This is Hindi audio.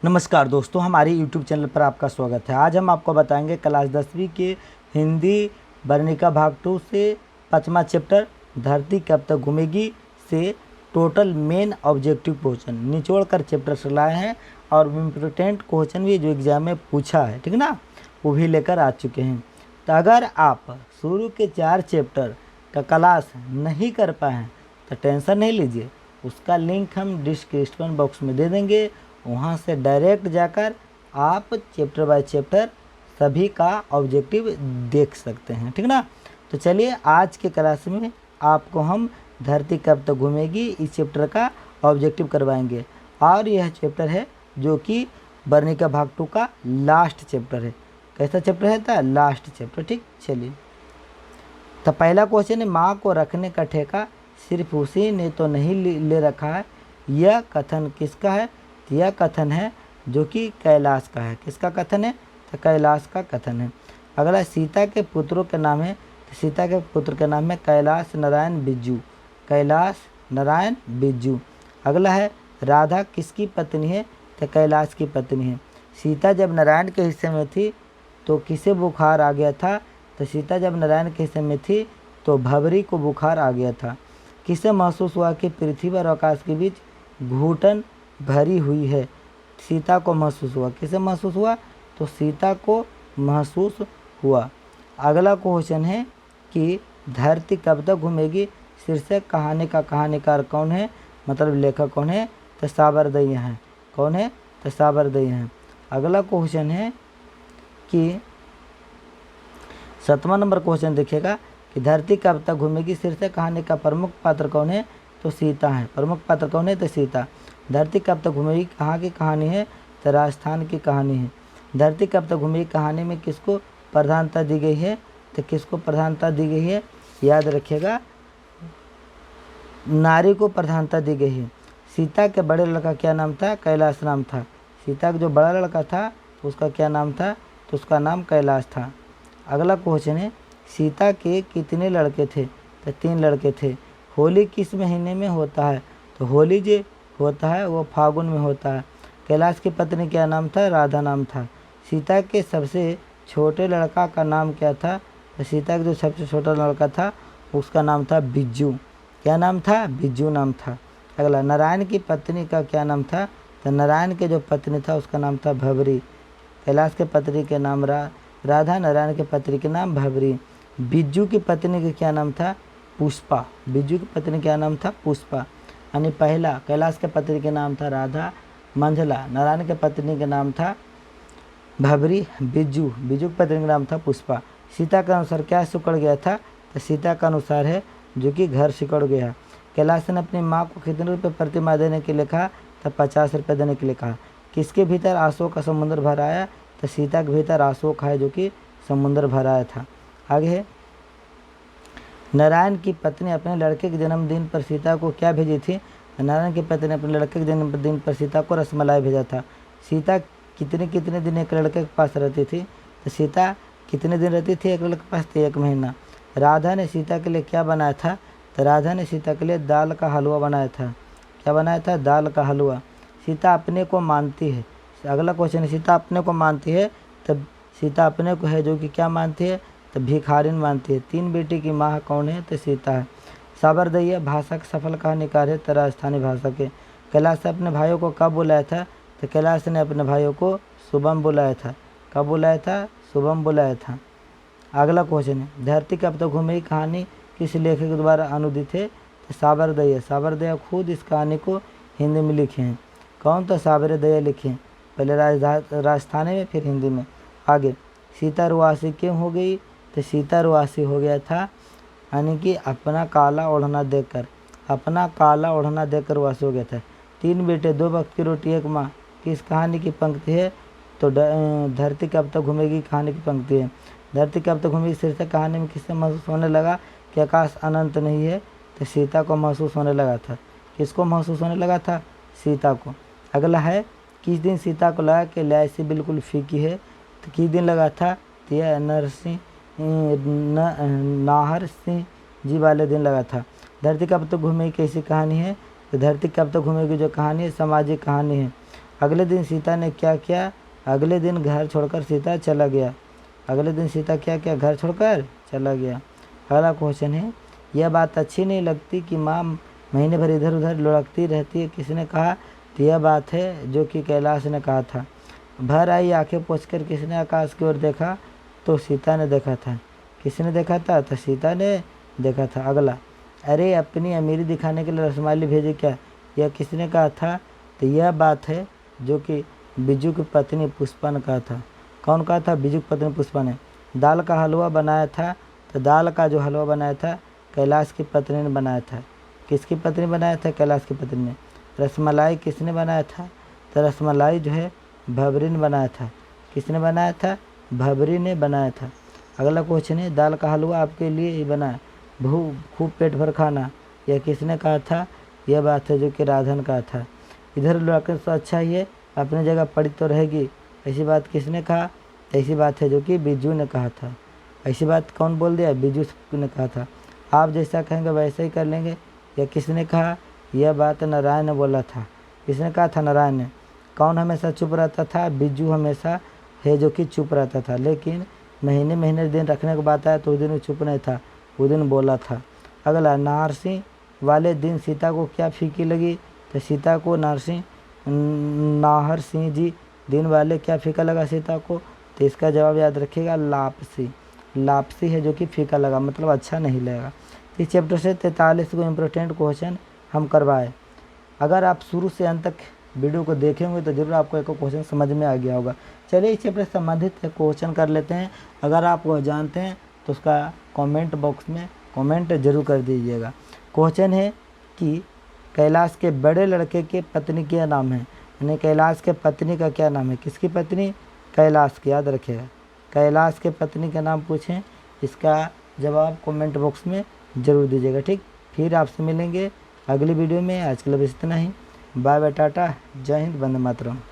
नमस्कार दोस्तों, हमारे YouTube चैनल पर आपका स्वागत है। आज हम आपको बताएंगे क्लास 10वीं के हिंदी वर्णिका भाग 2 से 5वां चैप्टर धरती कब तक घूमेगी से टोटल मेन ऑब्जेक्टिव क्वेश्चन निचोड़ कर चैप्टर से लाए हैं और इम्पोर्टेंट क्वेश्चन भी जो एग्जाम में पूछा है, ठीक ना, वो भी लेकर आ चुके हैं। तो अगर आप शुरू के 4 चैप्टर का क्लास नहीं कर पाए हैं तो टेंशन नहीं लीजिए, उसका लिंक हम डिस्क्रिप्शन बॉक्स में दे देंगे। वहाँ से डायरेक्ट जाकर आप चैप्टर बाय चैप्टर सभी का ऑब्जेक्टिव देख सकते हैं, ठीक ना। तो चलिए आज के क्लास में आपको हम धरती कब तक घूमेगी इस चैप्टर का ऑब्जेक्टिव करवाएंगे। और यह चैप्टर है जो कि वर्णिका भाग 2 का लास्ट चैप्टर है। कैसा चैप्टर है था? लास्ट चैप्टर, ठीक। चलिए, तो पहला क्वेश्चन है, माँ को रखने का ठेका सिर्फ उसी ने तो नहीं ले रखा है, यह कथन किसका है? यह कथन है जो कि कैलाश का है। किसका कथन है? तो कैलाश का कथन है। अगला, सीता के पुत्रों के नाम है, तो सीता के पुत्र के नाम है कैलाश नारायण बिज्जू। कैलाश नारायण बिज्जू। अगला है, राधा किसकी पत्नी है? तो कैलाश की पत्नी है। सीता जब नारायण के हिस्से में थी तो किसे बुखार आ गया था? तो सीता जब नारायण के हिस्से में थी तो भवरी को बुखार आ गया था। किसे महसूस हुआ कि पृथ्वी और आकाश के बीच घुटन भरी हुई है? सीता को महसूस हुआ। किसे महसूस हुआ? तो सीता को महसूस हुआ। अगला क्वेश्चन है कि धरती कब तक घूमेगी शीर्षक कहानी का कहानीकार कौन है, मतलब लेखक कौन है? तो साबरदई हैं। कौन है? तो साबरदई हैं। अगला क्वेश्चन है कि 7वां नंबर क्वेश्चन देखिएगा कि धरती कब तक घूमेगी शीर्षक कहानी का प्रमुख पात्र कौन है? तो सीता है। प्रमुख पात्र कौन है? तो सीता। धरती कब तक घूमेगी कहाँ की कहानी है? तो राजस्थान की कहानी है। धरती कब तक घूमेगी कहानी में किसको प्रधानता दी गई है? तो किसको प्रधानता दी गई है? याद रखिएगा, नारी को प्रधानता दी गई है। सीता के बड़े लड़का क्या नाम था? कैलाश नाम था। सीता का जो बड़ा लड़का था उसका क्या नाम था? तो उसका नाम कैलाश था। अगला क्वेश्चन है, सीता के कितने लड़के थे? तो 3 लड़के थे। होली किस महीने में होता है? तो होली जो होता है वो फागुन में होता है। कैलाश की पत्नी क्या नाम था? राधा नाम था। सीता के सबसे छोटे लड़का का नाम क्या था? तो सीता का जो सबसे छोटा लड़का था उसका नाम था बिज्जू। क्या नाम था? बिज्जू नाम था। अगला, नारायण की पत्नी का क्या नाम था? तो नारायण के जो पत्नी था उसका नाम था भवरी। कैलाश के पत्नी के नाम राधा, नारायण के पत्नी के नाम भवरी। बिज्जू की पत्नी का क्या नाम था? पुष्पा। बिज्जू की पत्नी क्या नाम था? पुष्पा। यानी पहला, कैलाश के पत्नी के नाम था राधा, मंझला नारायण के पत्नी के नाम था भवरी, बिज्जू की पत्नी का नाम था पुष्पा। सीता के अनुसार क्या सिकुड़ गया था? तो सीता का अनुसार है जो कि घर सिकुड़ गया। कैलाश ने अपनी माँ को कितने रुपये प्रति माह देने के लिए कहा? तो 50 रुपये देने के लिए कहा। किसके भीतर आंसुओं का समुद्र भर आया? तो सीता के भीतर आंसुओं का है जो कि समुद्र भर आया था। आगे है, नारायण की पत्नी अपने लड़के के जन्मदिन पर सीता को क्या भेजी थी? नारायण की पत्नी ने अपने लड़के के जन्मदिन पर सीता को रसमलाई भेजा था। सीता कितने दिन एक लड़के के पास रहती थी? तो सीता कितने दिन रहती थी एक लड़के के पास? तो 1 महीना। राधा ने सीता के लिए क्या बनाया था? तो राधा ने सीता के लिए दाल का हलवा बनाया था। क्या बनाया था? दाल का हलवा। सीता अपने को मानती है। अगला क्वेश्चन है, सीता अपने को मानती है, तब सीता अपने को है जो कि क्या मानती है? तो भिखारिन मानती है। 3 बेटी की माँ कौन है? तो सीता है। साबरदई भाषा के सफल कहानीकार है तो राजस्थानी भाषा के। कैलाश ने अपने भाइयों को कब बुलाया था? तो कैलाश ने अपने भाइयों को शुभम बुलाया था। कब बुलाया था? शुभम बुलाया था। अगला क्वेश्चन है, धरती कब तक घूमेगी कहानी किस लेखक द्वारा अनुदित है? तो साबरदई। साबरदई खुद इस कहानी को हिंदी में लिखे हैं। कौन? तो साबरदई लिखे हैं, पहले राजस्थानी में फिर हिंदी में। आगे, सीता रुआसी क्यों हो गई? तो सीता रुआसी हो गया था यानी कि अपना काला ओढ़ना देकर, अपना काला ओढ़ना देकर रुआसी हो गया था। 3 बेटे 2 वक्त की रोटी 1 माँ किस कहानी की पंक्ति है? तो धरती कब तक घूमेगी कहानी की पंक्ति है। धरती कब तक घूमेगी शीर्षक कहानी में किससे महसूस होने लगा कि आकाश अनंत नहीं है? तो सीता को महसूस होने लगा था। किसको महसूस होने लगा था? सीता को। अगला है, किस दिन सीता को लगा कि लैसी बिल्कुल फीकी है? तो किस दिन लगा था? तो यह नाहर सिंह जी वाले दिन लगा था। धरती कब तक घूमेगी कैसी कहानी है? तो धरती कब तक घूमेगी जो कहानी है सामाजिक कहानी है। अगले दिन सीता ने क्या किया? अगले दिन घर छोड़कर सीता चला गया। अगले दिन सीता क्या किया? घर छोड़कर चला गया। अगला क्वेश्चन है, यह बात अच्छी नहीं लगती कि माँ महीने भर इधर उधर लुढ़कती रहती है, किसने कहा? तो यह बात है जो कि कैलाश ने कहा था। भर आई आंखें पोंछकर किसने आकाश की ओर देखा? तो सीता ने देखा था। किसने देखा था? तो सीता ने देखा था। अगला, अरे अपनी अमीरी दिखाने के लिए रसमाली भेजे क्या? यह किसने कहा था? तो यह बात है जो कि बिज्जू की पत्नी पुष्पा ने कहा था। कौन कहा था? बिज्जू की पत्नी पुष्पा ने। दाल का हलवा बनाया था, तो दाल का जो हलवा बनाया था कैलाश की पत्नी ने बनाया था। किसकी पत्नी बनाया था? कैलाश की पत्नी ने। रसमलाई किसने बनाया था? तो रसमलाई जो है भबरी ने बनाया था। किसने बनाया था? भबरी ने बनाया था। अगला क्वेश्चन है, दाल का हलवा आपके लिए ही बना, खूब पेट भर खाना, यह किसने कहा था? यह बात है जो कि राधा ने कहा था। इधर लौटकर तो अच्छा ही है, अपनी जगह पड़ी तो रहेगी, ऐसी बात किसने कहा? ऐसी बात है जो कि बिज्जू ने कहा था। ऐसी बात कौन बोल दिया? बिज्जू ने कहा था। आप जैसा कहेंगे वैसे ही कर लेंगे, यह किसने कहा? यह बात नारायण ने बोला था। किसने कहा था? नारायण ने। कौन हमेशा चुप रहता था? बिज्जू हमेशा है जो कि चुप रहता था, लेकिन महीने महीने दिन रखने के बाद आया तो उस दिन वो चुप नहीं था, उस दिन बोला था। अगला, नारसिंह वाले दिन सीता को क्या फीकी लगी? तो सीता को नाहर सिंह जी दिन वाले क्या फीका लगा सीता को? तो इसका जवाब याद रखिएगा, लापसी। लापसी है जो कि फीका लगा, मतलब अच्छा नहीं लगेगा। इस चैप्टर से 43 को इम्पोर्टेंट क्वेश्चन हम करवाए। अगर आप शुरू से अंत तक वीडियो को देखेंगे तो जरूर आपको एक क्वेश्चन समझ में आ गया होगा। चलिए इस चैप्टर से संबंधित क्वेश्चन कर लेते हैं। अगर आप वह जानते हैं तो उसका कमेंट बॉक्स में कमेंट जरूर कर दीजिएगा। क्वेश्चन है कि कैलाश के बड़े लड़के के पत्नी क्या नाम है? यानी कैलाश के पत्नी का क्या नाम है? किसकी पत्नी? कैलाश की, याद रखिएगा। कैलाश के पत्नी का नाम पूछें, इसका जवाब कमेंट बॉक्स में ज़रूर दीजिएगा। ठीक, फिर आपसे मिलेंगे अगली वीडियो में। आज के लिए बस इतना ही। बाय बाय, टाटा, जय हिंद, वंदे मातरम।